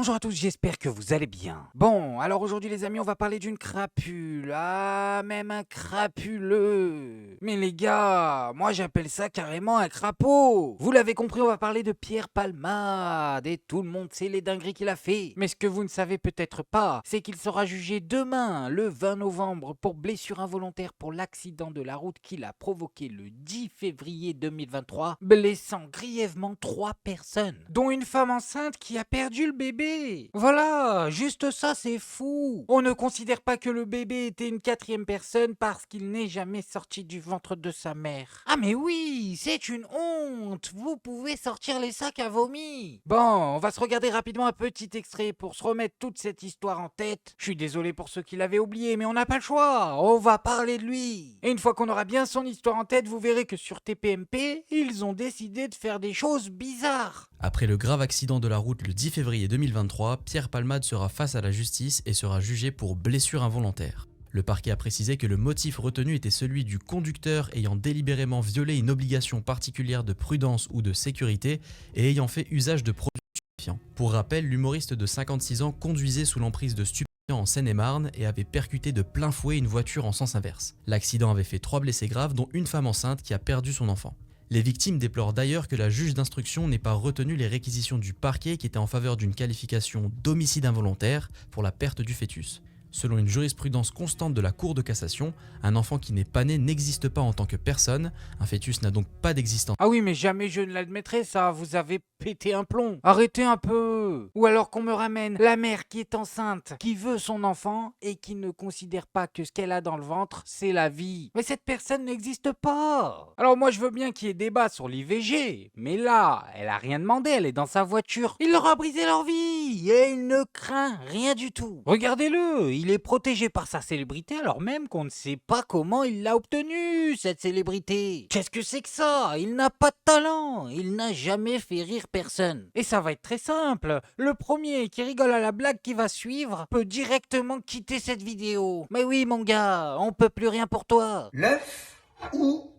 Bonjour à tous, j'espère que vous allez bien. Bon, alors aujourd'hui les amis, on va parler d'une crapule. Ah, même un crapuleux. Mais les gars, moi j'appelle ça carrément un crapaud. Vous l'avez compris, on va parler de Pierre Palmade. Et tout le monde sait les dingueries qu'il a fait. Mais ce que vous ne savez peut-être pas, c'est qu'il sera jugé demain, le 20 novembre, pour blessure involontaire pour l'accident de la route qu'il a provoqué le 10 février 2023, blessant grièvement 3 personnes, dont une femme enceinte qui a perdu le bébé. Voilà, juste ça c'est fou. On ne considère pas que le bébé était une 4e personne parce qu'il n'est jamais sorti du ventre de sa mère. Ah mais oui, c'est une honte. Vous pouvez sortir les sacs à vomi. Bon, on va se regarder rapidement un petit extrait pour se remettre toute cette histoire en tête. Je suis désolé pour ceux qui l'avaient oublié, mais on n'a pas le choix. On va parler de lui. Et une fois qu'on aura bien son histoire en tête, vous verrez que sur TPMP, ils ont décidé de faire des choses bizarres. Après le grave accident de la route le 10 février 2023, Pierre Palmade sera face à la justice et sera jugé pour blessure involontaire. Le parquet a précisé que le motif retenu était celui du conducteur ayant délibérément violé une obligation particulière de prudence ou de sécurité et ayant fait usage de produits stupéfiants. Pour rappel, l'humoriste de 56 ans conduisait sous l'emprise de stupéfiants en Seine-et-Marne et avait percuté de plein fouet une voiture en sens inverse. L'accident avait fait 3 blessés graves, dont une femme enceinte qui a perdu son enfant. Les victimes déplorent d'ailleurs que la juge d'instruction n'ait pas retenu les réquisitions du parquet qui étaient en faveur d'une qualification d'homicide involontaire pour la perte du fœtus. Selon une jurisprudence constante de la Cour de cassation, un enfant qui n'est pas né n'existe pas en tant que personne, un fœtus n'a donc pas d'existence. Ah oui, mais jamais je ne l'admettrai, ça, vous avez pété un plomb. Arrêtez un peu. Ou alors qu'on me ramène la mère qui est enceinte, qui veut son enfant et qui ne considère pas que ce qu'elle a dans le ventre, c'est la vie. Mais cette personne n'existe pas. Alors moi, je veux bien qu'il y ait débat sur l'IVG, mais là, elle a rien demandé, elle est dans sa voiture. Il leur a brisé leur vie et il ne craint rien du tout. Regardez-le, il est protégé par sa célébrité alors même qu'on ne sait pas comment il l'a obtenu, cette célébrité. Qu'est-ce que c'est que ça? Il n'a pas de talent, il n'a jamais fait rire personne. Et ça va être très simple, le premier qui rigole à la blague qui va suivre peut directement quitter cette vidéo. Mais oui mon gars, on peut plus rien pour toi. L'œuf ou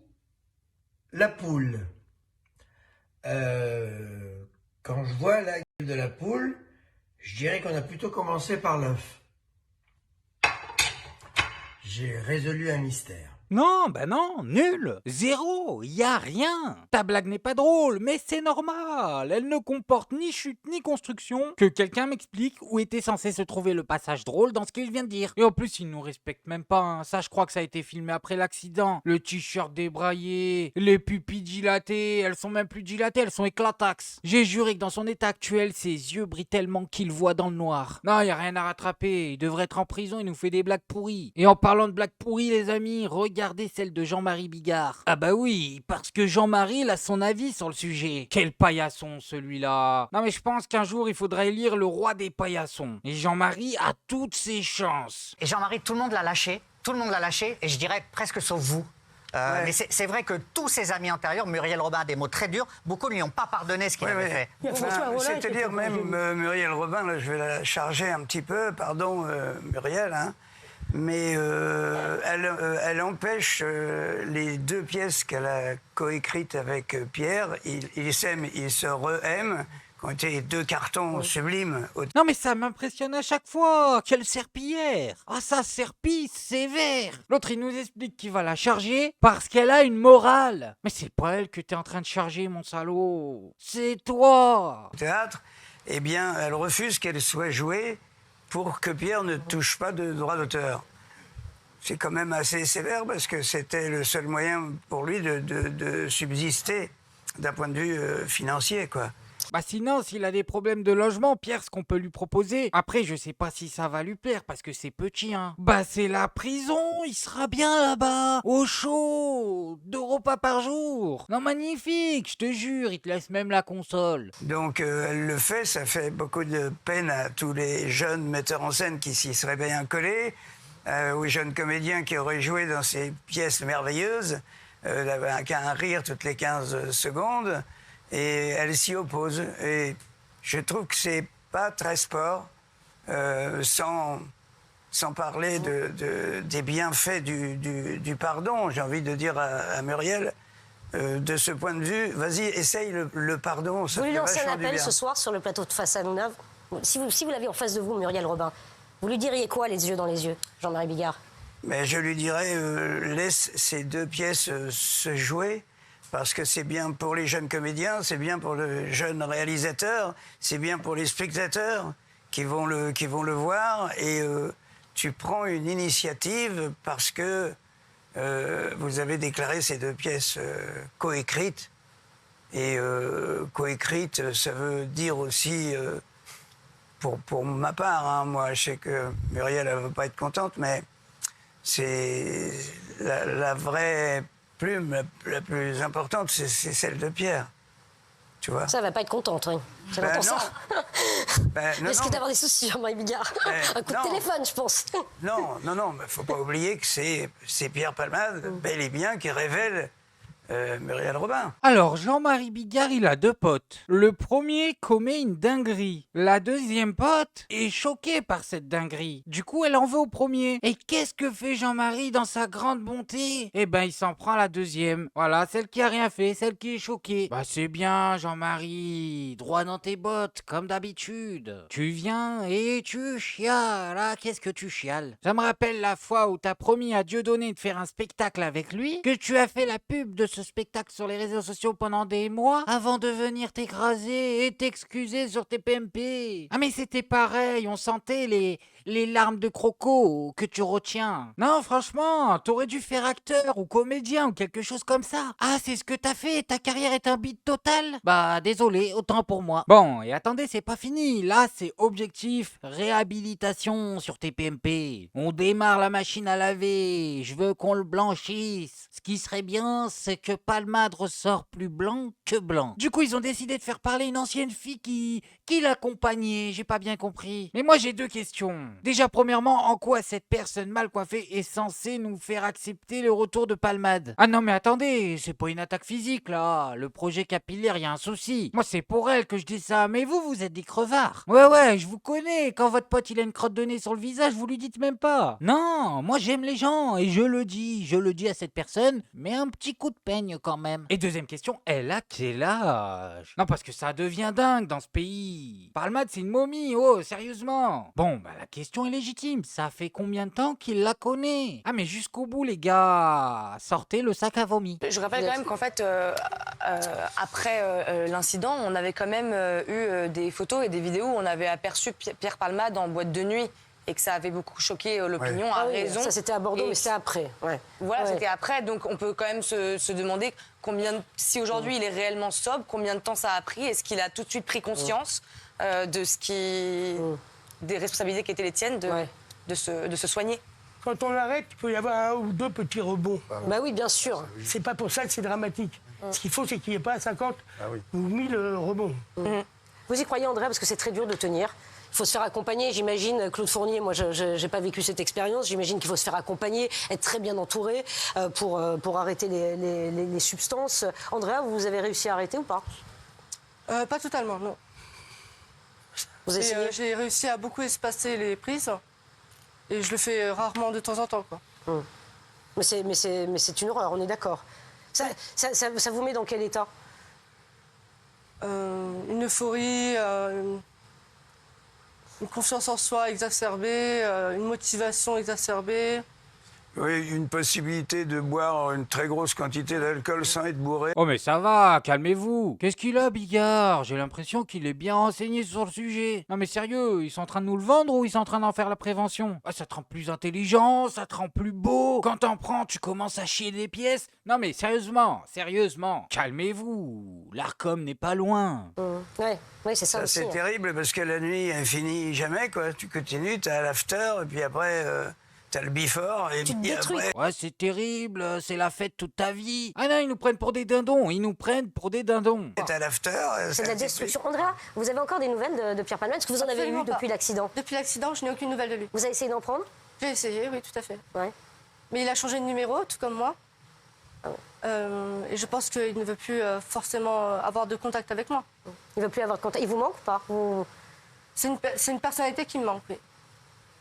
la poule? Quand je vois la gueule de la poule, je dirais qu'on a plutôt commencé par l'œuf. J'ai résolu un mystère. Non, bah non, nul, zéro, y a rien. Ta blague n'est pas drôle, mais c'est normal. Elle ne comporte ni chute ni construction. Que quelqu'un m'explique où était censé se trouver le passage drôle dans ce qu'il vient de dire. Et en plus, il nous respecte même pas, hein. Ça, je crois que ça a été filmé après l'accident. Le t-shirt débraillé, les pupilles dilatées, elles sont même plus dilatées, elles sont éclataxes. J'ai juré que dans son état actuel, ses yeux brillent tellement qu'il voit dans le noir. Non, y a rien à rattraper. Il devrait être en prison, il nous fait des blagues pourries. Et en parlant de blagues pourries, les amis, regardez celle de Jean-Marie Bigard. Ah bah oui, parce que Jean-Marie a son avis sur le sujet. Quel paillasson celui-là. Non mais je pense qu'un jour il faudrait élire le roi des paillassons. Et Jean-Marie a toutes ses chances. Et Jean-Marie, tout le monde l'a lâché. Tout le monde l'a lâché, et je dirais presque sauf vous. Ouais. Mais c'est vrai que tous ses amis antérieurs, Muriel Robin a des mots très durs, beaucoup ne lui ont pas pardonné ce qu'il avait fait. Enfin, c'est-à-dire même Muriel Robin, là, je vais la charger un petit peu, pardon Muriel, hein, mais elle empêche les 2 pièces qu'elle a coécrites avec Pierre, ils s'aiment, ils se re-aiment, qui ont été 2 cartons sublimes. Non mais ça m'impressionne à chaque fois. Quelle serpillière. Ah ça serpille sévère. L'autre il nous explique qu'il va la charger parce qu'elle a une morale. Mais c'est pas elle que t'es en train de charger mon salaud. C'est toi. Au théâtre, eh bien, elle refuse qu'elle soit jouée pour que Pierre ne touche pas de droit d'auteur. C'est quand même assez sévère parce que c'était le seul moyen pour lui de subsister d'un point de vue financier, quoi. Bah sinon, s'il a des problèmes de logement, Pierre, ce qu'on peut lui proposer, après je sais pas si ça va lui plaire parce que c'est petit, hein. Bah c'est la prison, il sera bien là-bas, au chaud, 2 repas par jour. Non magnifique, je te jure, il te laisse même la console. Donc elle le fait, ça fait beaucoup de peine à tous les jeunes metteurs en scène qui s'y seraient bien collés, aux jeunes comédiens qui auraient joué dans ces pièces merveilleuses, avec un rire toutes les 15 secondes. Et elle s'y oppose. Et je trouve que c'est pas très sport, sans parler des bienfaits du pardon. J'ai envie de dire à Muriel, de ce point de vue, vas-y, essaye le pardon. Vous lui lancez un appel ce soir sur le plateau de Face à Hanouna? Si vous l'avez en face de vous, Muriel Robin, vous lui diriez quoi, les yeux dans les yeux, Jean-Marie Bigard? Mais je lui dirais, laisse ces deux pièces se jouer, parce que c'est bien pour les jeunes comédiens, c'est bien pour le jeune réalisateur, c'est bien pour les spectateurs qui vont le voir, et tu prends une initiative parce que vous avez déclaré ces deux pièces coécrites, et coécrites, ça veut dire aussi, pour ma part, hein, moi je sais que Muriel elle ne veut pas être contente, mais c'est la vraie plume la plus importante, c'est celle de Pierre. Tu vois? Ça, elle va pas être contente, oui. Ça Ben entend non. ça. Non, Risque non. d'avoir des soucis, Jean-Marie Bigard. Un coup non. de téléphone, je pense. Non, mais faut pas oublier que c'est Pierre Palmade, bel et bien, qui révèle Muriel Robin. Alors, Jean-Marie Bigard, il a deux potes. Le premier commet une dinguerie. La deuxième pote est choquée par cette dinguerie. Du coup, elle en veut au premier. Et qu'est-ce que fait Jean-Marie dans sa grande bonté? Eh ben, il s'en prend à la deuxième. Voilà, celle qui a rien fait, celle qui est choquée. Bah, c'est bien, Jean-Marie. Droit dans tes bottes, comme d'habitude. Tu viens et tu chiales. Ah, qu'est-ce que tu chiales? Ça me rappelle la fois où t'as promis à Dieudonné de faire un spectacle avec lui, que tu as fait la pub de ce spectacle sur les réseaux sociaux pendant des mois avant de venir t'écraser et t'excuser sur tes PMP. Ah mais c'était pareil, on sentait les larmes de croco que tu retiens. Non, franchement, t'aurais dû faire acteur ou comédien ou quelque chose comme ça. Ah, c'est ce que t'as fait, ta carrière est un bide total? Bah, désolé, autant pour moi. Bon, et attendez, c'est pas fini. Là, c'est objectif réhabilitation sur tes PMP. On démarre la machine à laver, je veux qu'on le blanchisse. Ce qui serait bien, c'est que Palmade ressort plus blanc que blanc. Du coup, ils ont décidé de faire parler une ancienne fille qui l'accompagnait, j'ai pas bien compris. Mais moi, j'ai deux questions. Déjà, premièrement, en quoi cette personne mal coiffée est censée nous faire accepter le retour de Palmade? Ah non, mais attendez, c'est pas une attaque physique, là. Le projet capillaire, y a un souci. Moi, c'est pour elle que je dis ça, mais vous êtes des crevards. Ouais, je vous connais. Quand votre pote, il a une crotte de nez sur le visage, vous lui dites même pas. Non, moi, j'aime les gens, et je le dis à cette personne, mais un petit coup de peigne quand même. Et deuxième question, elle a quel âge? Non, parce que ça devient dingue dans ce pays. Palmade, c'est une momie, oh, sérieusement. Bon, bah la question est légitime, ça fait combien de temps qu'il la connaît? Ah mais jusqu'au bout les gars, sortez le sac à vomi. Je rappelle quand même qu'en fait, après l'incident, on avait quand même eu des photos et des vidéos où on avait aperçu Pierre Palmade en boîte de nuit et que ça avait beaucoup choqué l'opinion, Ouais. à Ah oui, raison. ça, c'était à Bordeaux, Et mais c'était après. Ouais. Voilà, Ouais. c'était après, donc on peut quand même se demander si aujourd'hui il est réellement sobre, combien de temps ça a pris, est-ce qu'il a tout de suite pris conscience de ce qui... des responsabilités qui étaient les tiennes de se soigner. Quand on l'arrête, il peut y avoir un ou deux petits rebonds. Bah oui, bien sûr. C'est pas pour ça que c'est dramatique. Ce qu'il faut, c'est qu'il n'y ait pas 50 ou 1000 rebonds. Vous y croyez, André, parce que c'est très dur de tenir. Il faut se faire accompagner, j'imagine. Claude Fournier, moi, je n'ai pas vécu cette expérience. J'imagine qu'il faut se faire accompagner, être très bien entouré pour arrêter les substances. Andrea, vous avez réussi à arrêter ou pas? Pas totalement, non. Vous essayez J'ai réussi à beaucoup espacer les prises et je le fais rarement de temps en temps, quoi. Mais c'est une horreur, on est d'accord. Ça vous met dans quel état? Une euphorie, une confiance en soi exacerbée, une motivation exacerbée. Oui, une possibilité de boire une très grosse quantité d'alcool sans être bourré. Oh mais ça va, calmez-vous. Qu'est-ce qu'il a, Bigard? J'ai l'impression qu'il est bien renseigné sur le sujet. Non mais sérieux, ils sont en train de nous le vendre ou ils sont en train d'en faire la prévention? Ah, ça te rend plus intelligent, ça te rend plus beau. Quand t'en prends, tu commences à chier des pièces. Non mais sérieusement, calmez-vous. L'Arcom n'est pas loin. Ouais, c'est ça Ça, aussi. c'est terrible parce que la nuit, elle finit jamais, quoi. Tu continues, t'as l'after, et puis après, t'as le before, et Tu te puis détruis. après... Ouais, c'est terrible, c'est la fête toute ta vie. Ah non, ils nous prennent pour des dindons, T'as l'after... C'est de la destruction. Andrea, vous avez encore des nouvelles de Pierre Palmade? Est-ce que vous en avez Absolument eu depuis pas. l'accident? Depuis l'accident, je n'ai aucune nouvelle de lui. Vous avez essayé d'en prendre? J'ai essayé, oui, tout à fait. Ouais. Mais il a changé de numéro, tout comme moi. Et je pense qu'il ne veut plus forcément avoir de contact avec moi. Il veut plus avoir de contact. Il vous manque ou pas? C'est une personnalité qui me manque, oui.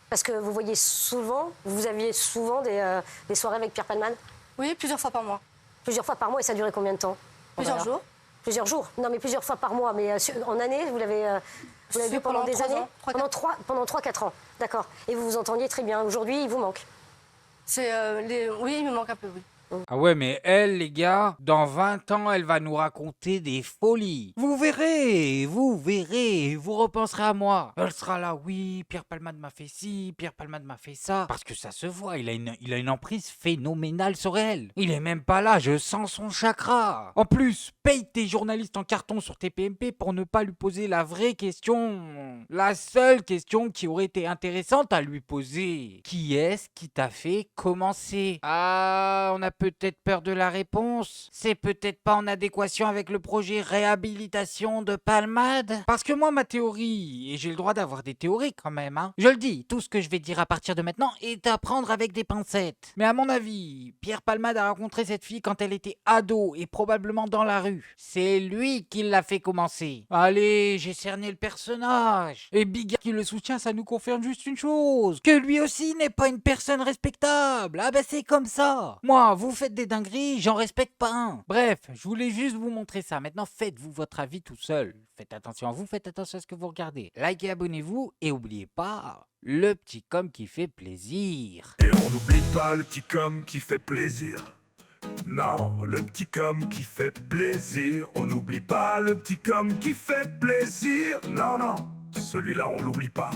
Parce que vous voyez souvent, vous aviez souvent des soirées avec Pierre Palmade? Oui, plusieurs fois par mois. Plusieurs fois par mois, et ça durait combien de temps? Plusieurs Andrea? jours. Plusieurs jours. Non, mais plusieurs fois par mois. Mais en année, vous l'avez vu pendant des 3 années ans, 3, Pendant 3-4 ans. D'accord. Et vous vous entendiez très bien. Aujourd'hui, il vous manque. Oui, il me manque un peu, oui. Ah ouais, mais elle, les gars, dans 20 ans, elle va nous raconter des folies. Vous verrez, vous repenserez à moi. Elle sera là, oui, Pierre Palmade m'a fait ci, Pierre Palmade m'a fait ça. Parce que ça se voit, il a une emprise phénoménale sur elle. Il est même pas là, je sens son chakra. En plus, paye tes journalistes en carton sur TPMP pour ne pas lui poser la vraie question. La seule question qui aurait été intéressante à lui poser. Qui est-ce qui t'a fait commencer? Ah, on a peut-être peur de la réponse. C'est peut-être pas en adéquation avec le projet réhabilitation de Palmade. Parce que moi, ma théorie, et j'ai le droit d'avoir des théories quand même, hein. Je le dis, tout ce que je vais dire à partir de maintenant est à prendre avec des pincettes. Mais à mon avis, Pierre Palmade a rencontré cette fille quand elle était ado et probablement dans la rue. C'est lui qui l'a fait commencer. Allez, j'ai cerné le personnage. Et Bigard qui le soutient, ça nous confirme juste une chose. Que lui aussi n'est pas une personne respectable. Ah ben c'est comme ça. Moi, vous faites des dingueries, j'en respecte pas un. Bref, je voulais juste vous montrer ça. Maintenant, faites-vous votre avis tout seul. Faites attention à vous, faites attention à ce que vous regardez. Likez, abonnez-vous et oubliez pas, le petit com qui fait plaisir. Et on n'oublie pas le petit com qui fait plaisir. Non, le petit com qui fait plaisir. On n'oublie pas le petit com qui fait plaisir. Non, non, celui-là on l'oublie pas.